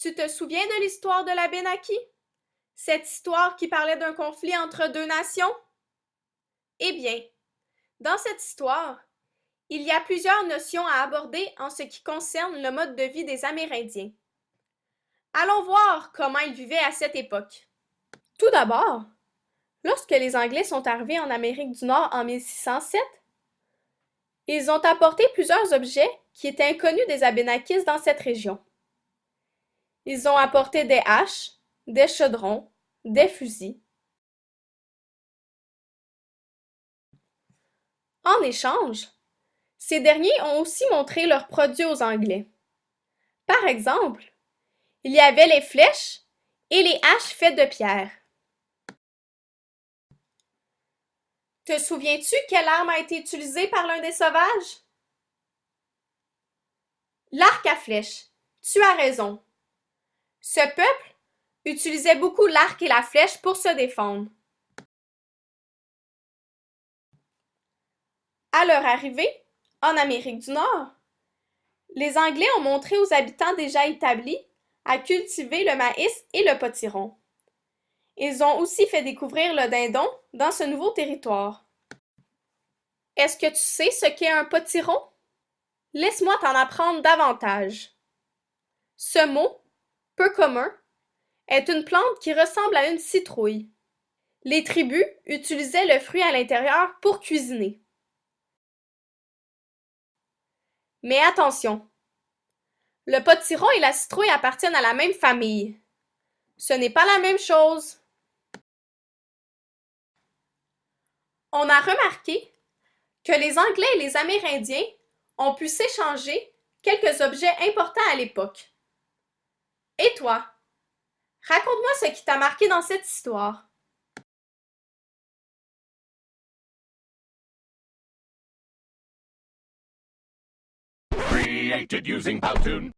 Tu te souviens de l'histoire de l'Abénaki? Cette histoire qui parlait d'un conflit entre deux nations? Eh bien, dans cette histoire, il y a plusieurs notions à aborder en ce qui concerne le mode de vie des Amérindiens. Allons voir comment ils vivaient à cette époque. Tout d'abord, lorsque les Anglais sont arrivés en Amérique du Nord en 1607, ils ont apporté plusieurs objets qui étaient inconnus des Abénakis dans cette région. Ils ont apporté des haches, des chaudrons, des fusils. En échange, ces derniers ont aussi montré leurs produits aux Anglais. Par exemple, il y avait les flèches et les haches faites de pierre. Te souviens-tu quelle arme a été utilisée par l'un des sauvages? L'arc à flèche. Tu as raison. Ce peuple utilisait beaucoup l'arc et la flèche pour se défendre. À leur arrivée, en Amérique du Nord, les Anglais ont montré aux habitants déjà établis à cultiver le maïs et le potiron. Ils ont aussi fait découvrir le dindon dans ce nouveau territoire. Est-ce que tu sais ce qu'est un potiron? Laisse-moi t'en apprendre davantage. Ce mot, peu commun, est une plante qui ressemble à une citrouille. Les tribus utilisaient le fruit à l'intérieur pour cuisiner. Mais attention, le potiron et la citrouille appartiennent à la même famille. Ce n'est pas la même chose. On a remarqué que les Anglais et les Amérindiens ont pu s'échanger quelques objets importants à l'époque. Et toi, raconte-moi ce qui t'a marqué dans cette histoire. Created using Powtoon.